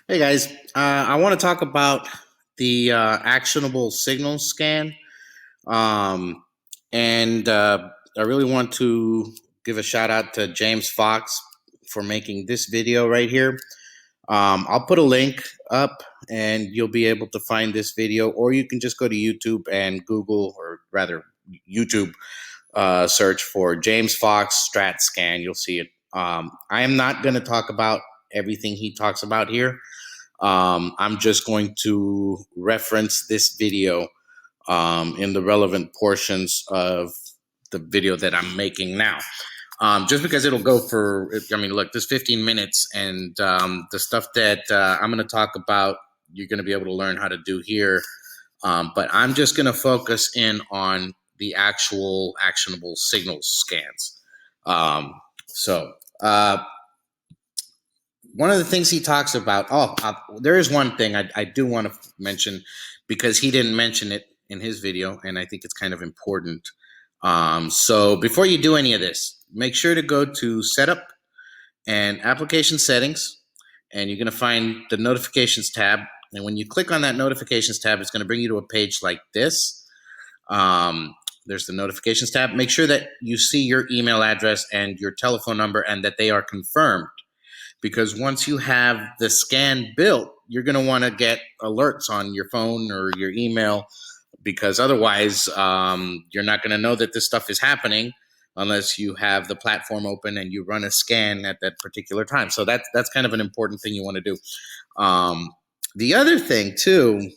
Hey guys, I want to talk about the actionable signal scan. Um, and I really want to give a shout out to James Fox for making this video right here. I'll put a link up and you'll be able to find this video, or you can just go to YouTube and Google, or rather, YouTube search for James Fox Strat Scan. You'll see it. I am not going to talk about everything he talks about here. I'm just going to reference this video in the relevant portions of the video that I'm making now. Just because it'll go for, I mean, look, this 15 minutes, and the stuff that I'm going to talk about, you're going to be able to learn how to do here. But I'm just going to focus in on the actual actionable signals scans. So, one of the things he talks about, there is one thing I do want to mention, because he didn't mention it in his video, and I think it's kind of important. So before you do any of this, make sure to go to Setup and Application Settings, and you're going to find the Notifications tab. And when you click on that Notifications tab, it's going to bring you to a page like this. There's the Notifications tab. Make sure that you see your email address and your telephone number and that they are confirmed, because once you have the scan built, you're going to want to get alerts on your phone or your email, because otherwise you're not going to know that this stuff is happening unless you have the platform open and you run a scan at that particular time. So that's kind of an important thing you want to do. The other thing too,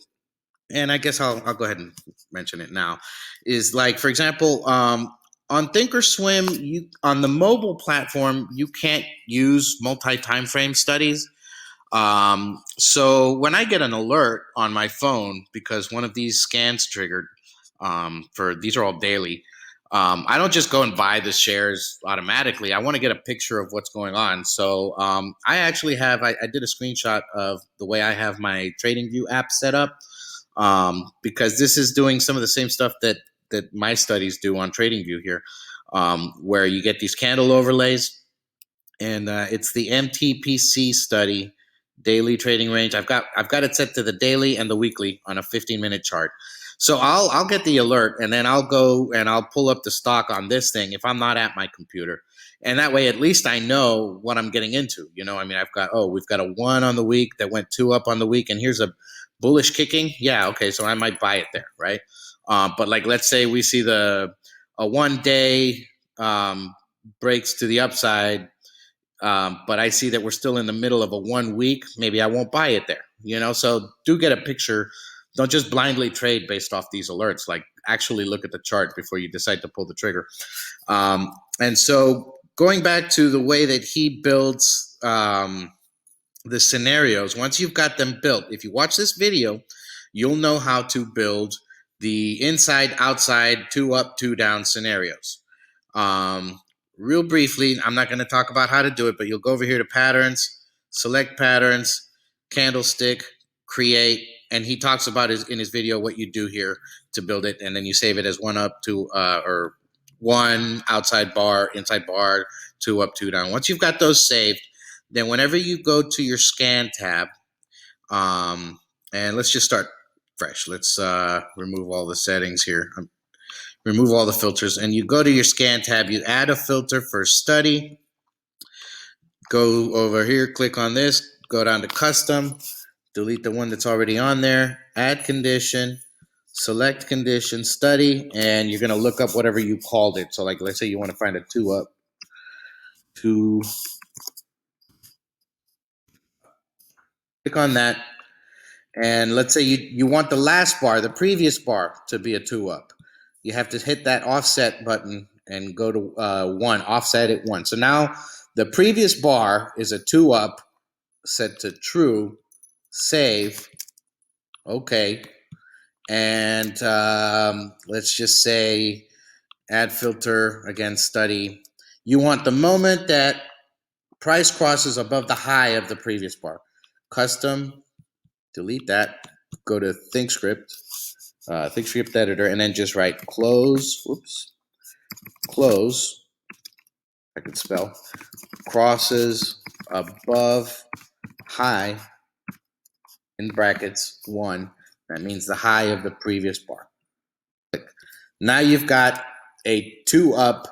and I guess I'll go ahead and mention it now, is like, for example, on Thinkorswim, on the mobile platform, you can't use multi-time frame studies. So when I get an alert on my phone because one of these scans triggered, for these are all daily, I don't just go and buy the shares automatically. I want to get a picture of what's going on. So I actually have, I did a screenshot of the way I have my TradingView app set up, because this is doing some of the same stuff that my studies do on TradingView here, where you get these candle overlays, and it's the MTPC study daily trading range. I've got it set to the daily and the weekly on a 15-minute chart. So I'll get the alert, and then I'll go and I'll pull up the stock on this thing if I'm not at my computer. And that way, at least I know what I'm getting into. I mean, we've got a 1 on the week that went 2 up on the week, and here's a bullish kicking. Yeah, okay, so I might buy it there, right? But like, let's say we see a 1 day breaks to the upside, but I see that we're still in the middle of a 1 week. Maybe I won't buy it there. So do get a picture. Don't just blindly trade based off these alerts. Like, actually look at the chart before you decide to pull the trigger. And so going back to the way that he builds the scenarios, once you've got them built, if you watch this video, you'll know how to build the inside, outside, 2 up, 2 down scenarios. Real briefly, I'm not going to talk about how to do it, but you'll go over here to Patterns, select Patterns, Candlestick, Create, and he talks about in his video what you do here to build it, and then you save it as 1 up, 2, or 1 outside bar, inside bar, 2 up, 2 down. Once you've got those saved, then whenever you go to your Scan tab, and let's just start fresh. Let's remove all the settings here. Remove all the filters, and you go to your Scan tab. You add a filter for study. Go over here, click on this, go down to Custom, delete the one that's already on there, add condition, select condition, study, and you're going to look up whatever you called it. So like, let's say you want to find a 2 up, 2. Click on that, and let's say you want the last bar, the previous bar, to be a 2 up. You have to hit that offset button and go to 1, offset it 1. So now the previous bar is a 2 up, set to true, save, okay. And let's just say add filter, again, study. You want the moment that price crosses above the high of the previous bar. Custom, delete that, go to ThinkScript, ThinkScript editor, and then just write close, close, I can spell, crosses above high in brackets 1. That means the high of the previous bar. Now you've got a 2 up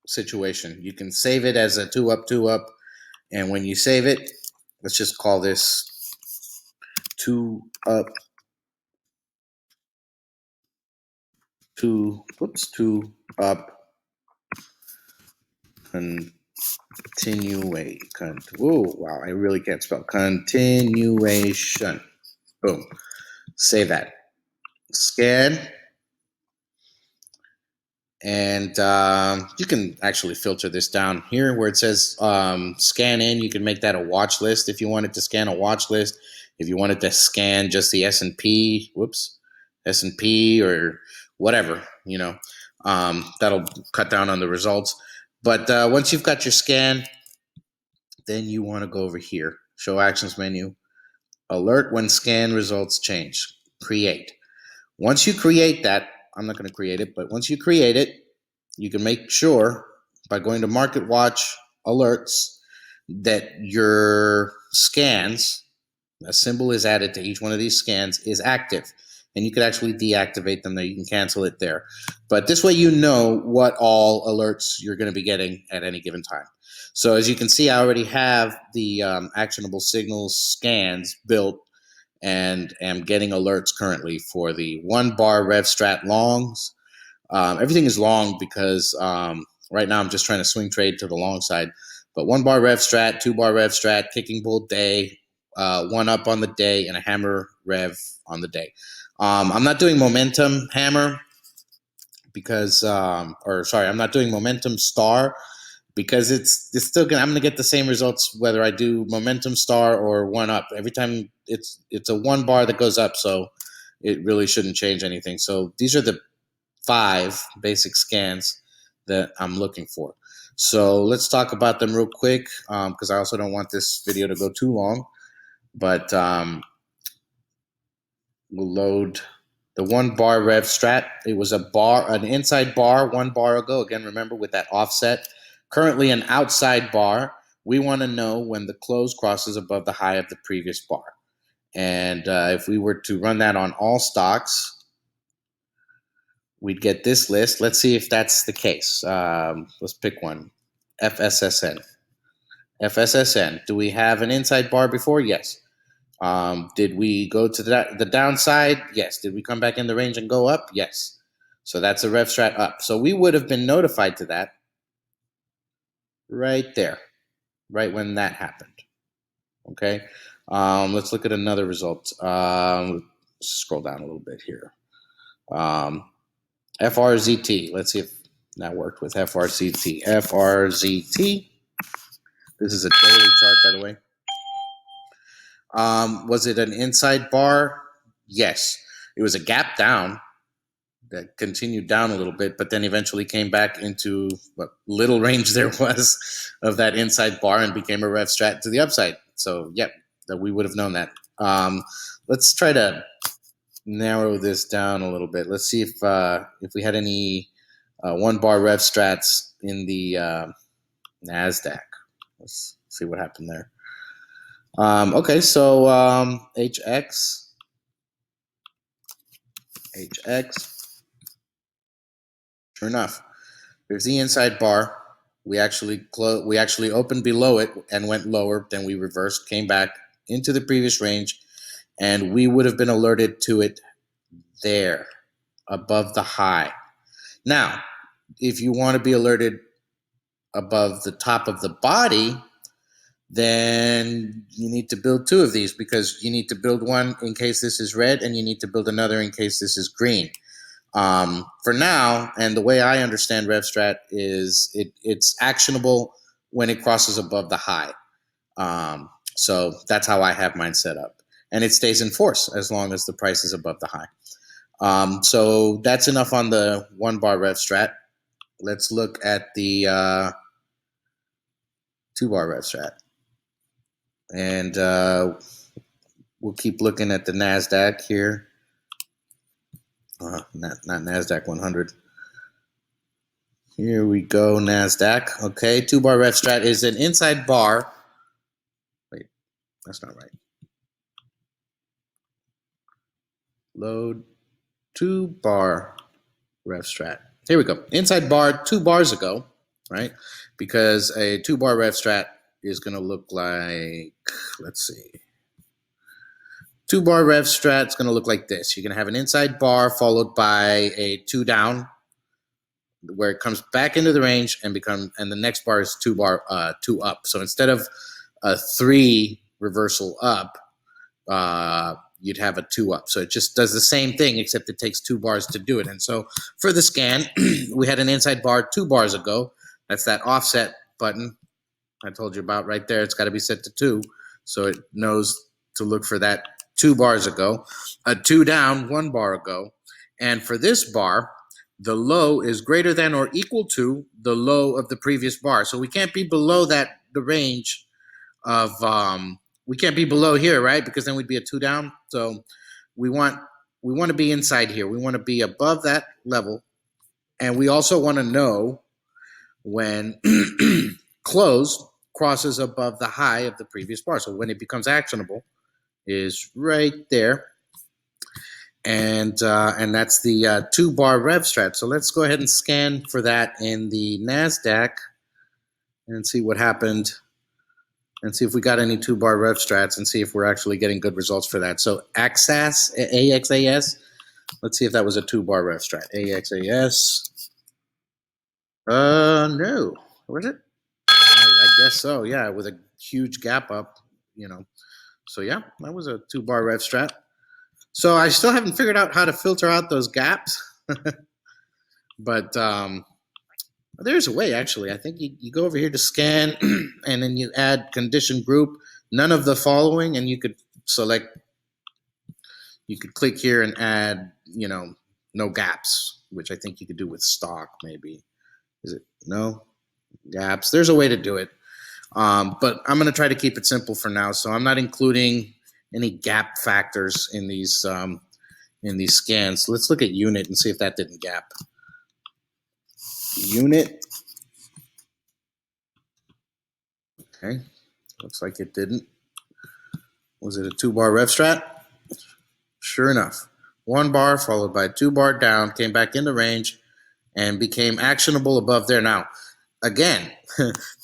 situation. You can save it as a 2 up, and when you save it, let's just call this 2 up, 2 up continuation. Oh, wow, I really can't spell. Continuation. Boom. Save that. Scan. And you can actually filter this down here where it says scan in. You can make that a watch list if you wanted to scan a watch list. If you wanted to scan just the S&P, S&P or whatever, that'll cut down on the results. But once you've got your scan, then you want to go over here, show actions menu, alert when scan results change, create. Once you create that, I'm not going to create it, but once you create it, you can make sure by going to Market Watch alerts that your scans, a symbol is added to each one of these scans, is active. And you could actually deactivate them there. You can cancel it there. But this way you know what all alerts you're going to be getting at any given time. So as you can see, I already have the actionable signals scans built and am getting alerts currently for the 1 bar Rev Strat longs. Everything is long because right now I'm just trying to swing trade to the long side. But 1 bar Rev Strat, 2 bar Rev Strat, kicking bull day, 1 up on the day, and a hammer Rev on the day. I'm not doing momentum hammer because, I'm not doing momentum star because it's still gonna. I'm gonna get the same results whether I do momentum star or 1 up. Every time it's a 1 bar that goes up, so it really shouldn't change anything. So these are the 5 basic scans that I'm looking for. So let's talk about them real quick because I also don't want this video to go too long. But we'll load the 1 bar Rev Strat. It was an inside bar 1 bar ago. Again, remember with that offset. Currently an outside bar. We want to know when the close crosses above the high of the previous bar. And if we were to run that on all stocks, we'd get this list. Let's see if that's the case. Let's pick one. FSSN. FSSN. Do we have an inside bar before? Yes. Did we go to the downside? Yes. Did we come back in the range and go up? Yes. So that's a Rev Strat up. So we would have been notified to that right there, right when that happened. Okay. Let's look at another result. Let's scroll down a little bit here. FRZT. Let's see if that worked with FRZT. FRZT. This is a daily chart, by the way. Was it an inside bar? Yes. It was a gap down that continued down a little bit, but then eventually came back into what little range there was of that inside bar and became a Rev Strat to the upside. So, yep, that we would have known that. Let's try to narrow this down a little bit. Let's see if we had any 1 bar Rev Strats in the NASDAQ. Let's see what happened there. Okay, so HX. Sure enough, there's the inside bar. We actually opened below it and went lower. Then we reversed, came back into the previous range, and we would have been alerted to it there above the high. Now, if you want to be alerted above the top of the body, then you need to build 2 of these because you need to build one in case this is red and you need to build another in case this is green. For now, and the way I understand Rev Strat is it's actionable when it crosses above the high. So that's how I have mine set up. And it stays in force as long as the price is above the high. So that's enough on the 1 bar Rev Strat. Let's look at the 2 bar Rev Strat. And we'll keep looking at the NASDAQ here. Not NASDAQ 100. Here we go, NASDAQ. Okay, 2 bar Rev Strat is an inside bar. Wait, that's not right. load 2-bar Rev Strat. Here we go. Inside bar 2 bars ago, right? Because a 2-bar Rev Strat is going to look like, let's see. 2-bar Rev Strat is going to look like this. You're going to have an inside bar followed by a 2 down, where it comes back into the range and the next bar is 2 up. So instead of a 3 reversal up, you'd have a 2 up. So it just does the same thing, except it takes 2 bars to do it. And so for the scan, we had an inside bar 2 bars ago. That's that offset button I told you about right there. It's got to be set to 2. So it knows to look for that 2 bars ago. A 2 down 1 bar ago. And for this bar, the low is greater than or equal to the low of the previous bar. So we can't be below the range of, we can't be below here, right? Because then we'd be a 2 down. So we want to be inside here. We want to be above that level. And we also want to know when close crosses above the high of the previous bar. So when it becomes actionable is right there. And that's the 2-bar Rev Strat. So let's go ahead and scan for that in the NASDAQ and see what happened, and see if we got any 2-bar Rev Strats, and see if we're actually getting good results for that. So AXAS, let's see if that was a 2-bar Rev Strat. AXAS. No. Was it? I guess so, yeah, with a huge gap up, So yeah, that was a 2-bar Rev Strat. So I still haven't figured out how to filter out those gaps. But there's a way, actually. I think you go over here to scan, and then you add condition group, none of the following, and you could click here and add, no gaps, which I think you could do with stock, maybe. Is it no gaps? There's a way to do it. But I'm going to try to keep it simple for now. So I'm not including any gap factors in these scans. So let's look at unit and see if that didn't gap. Unit. Okay, looks like it didn't. Was it a 2-bar Rev Strat? Sure enough, 1 bar followed by 2 bar down, came back into range and became actionable above there. Now, again,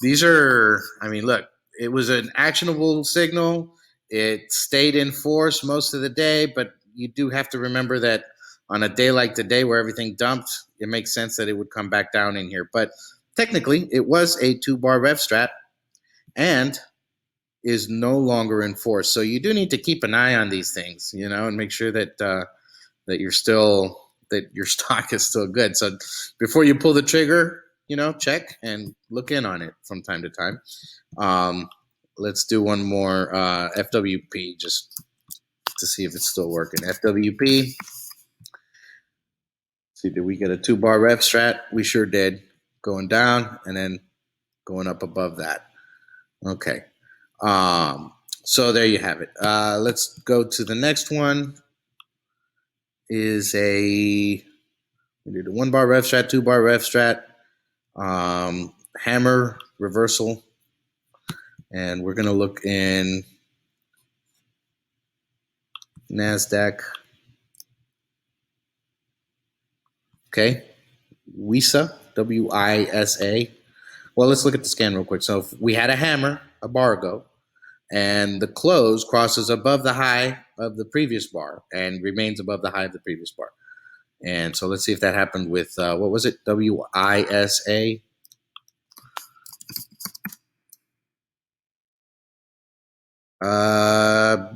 these are, look, it was an actionable signal. It stayed in force most of the day, but you do have to remember that on a day like today where everything dumped, it makes sense that it would come back down in here. But technically, it was a 2-bar Rev Strat and is no longer in force. So you do need to keep an eye on these things, and make sure that that your stock is still good. So before you pull the trigger, check and look in on it from time to time. Let's do one more FWP just to see if it's still working. FWP. See, did we get a 2-bar Rev Strat? We sure did. Going down and then going up above that. Okay. So there you have it. Let's go to the next one. We did a 1-bar Rev Strat, 2-bar Rev Strat, hammer reversal, and we're going to look in NASDAQ. Okay, WISA, WISA. Well, let's look at the scan real quick. So if we had a hammer a bar ago, and the close crosses above the high of the previous bar and remains above the high of the previous bar. And so let's see if that happened with, what was it? WISA.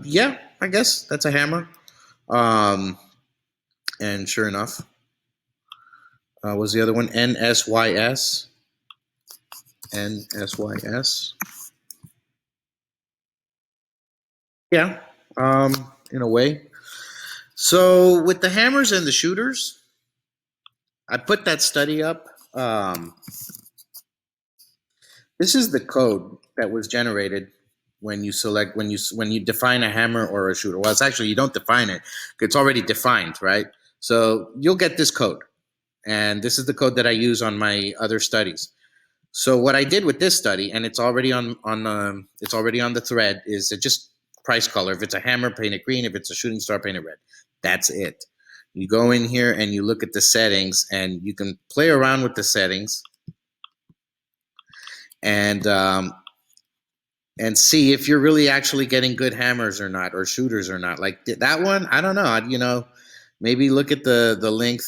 Yeah, I guess that's a hammer. And sure enough, was the other one NSYS? NSYS. Yeah, in a way. So with the hammers and the shooters, I put that study up. This is the code that was generated when you define a hammer or a shooter. Well, it's actually, you don't define it. It's already defined, right? So you'll get this code. And this is the code that I use on my other studies. So what I did with this study, and it's already on the thread, is it just price color. If it's a hammer, paint it green. If it's a shooting star, paint it red. That's it. You go in here and you look at the settings, and you can play around with the settings and see if you're really actually getting good hammers or not, or shooters or not. Like that one, I don't know. Maybe look at the length.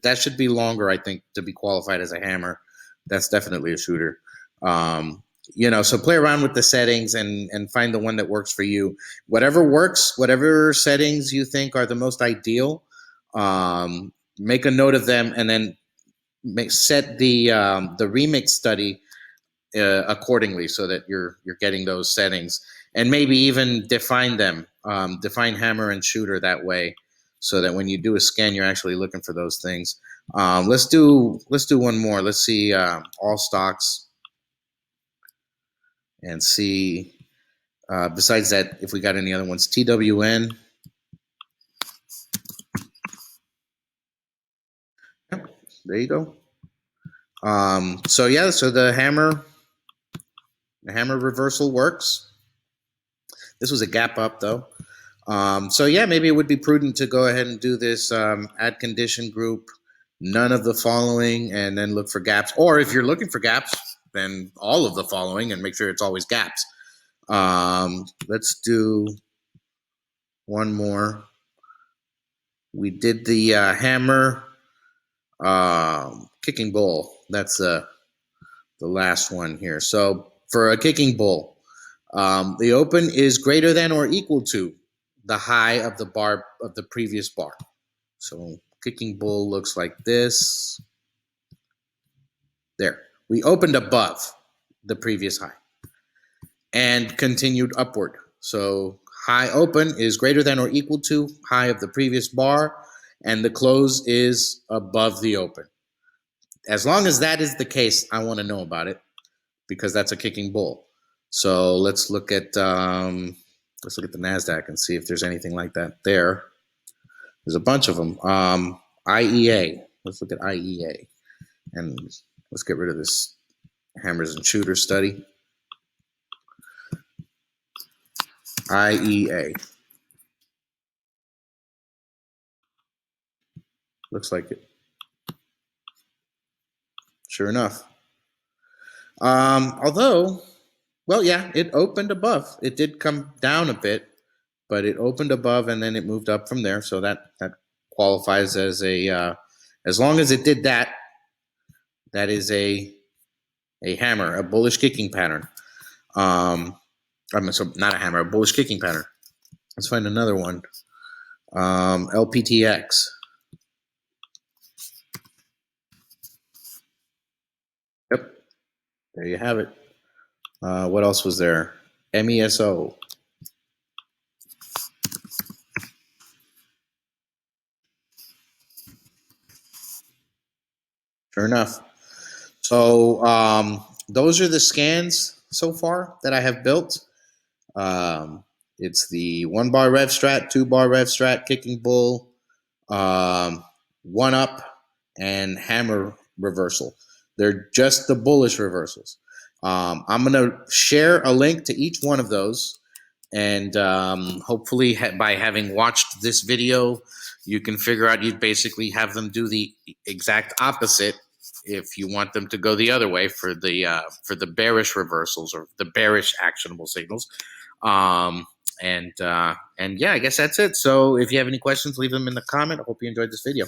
That should be longer, I think, to be qualified as a hammer. That's definitely a shooter. So play around with the settings and find the one that works for you. Whatever works, whatever settings you think are the most ideal, make a note of them, and then set the remix study accordingly, so that you're getting those settings, and maybe even define them, define hammer and shooter that way, so that when you do a scan, you're actually looking for those things. Let's do one more. Let's see, all stocks, and see, besides that, if we got any other ones. TWN. Yep, there you go. So the hammer reversal works. This was a gap up though. Maybe it would be prudent to go ahead and do this, add condition group, none of the following, and then look for gaps. Or if you're looking for gaps, then all of the following, and make sure it's always gaps. Let's do one more. We did the hammer kicking bull. That's the last one here. So for a kicking bull, the open is greater than or equal to the high of the bar of the previous bar. So kicking bull looks like this. There. We opened above the previous high and continued upward. So high open is greater than or equal to high of the previous bar, and the close is above the open. As long as that is the case, I want to know about it, because that's a kicking bull. So let's look at the NASDAQ and see if there's anything like that there. There's a bunch of them. IEA. Let's look at IEA. And let's get rid of this hammers and shooters study. IEA. Looks like it. Sure enough. Although, well, yeah, it opened above. It did come down a bit, but it opened above and then it moved up from there. So that qualifies as a, as long as it did that, that is a hammer, a bullish kicking pattern. So not a hammer, a bullish kicking pattern. Let's find another one. LPTX. Yep, there you have it. What else was there? MESO. Sure enough. So those are the scans so far that I have built. It's the 1 bar Rev Strat, 2 bar Rev Strat, kicking bull, 1 up, and hammer reversal. They're just the bullish reversals. I'm going to share a link to each one of those. And hopefully by having watched this video, you can figure out, you basically have them do the exact opposite if you want them to go the other way for the bearish reversals or the bearish actionable signals. And yeah, I guess that's it. So if you have any questions, leave them in the comment. I hope you enjoyed this video.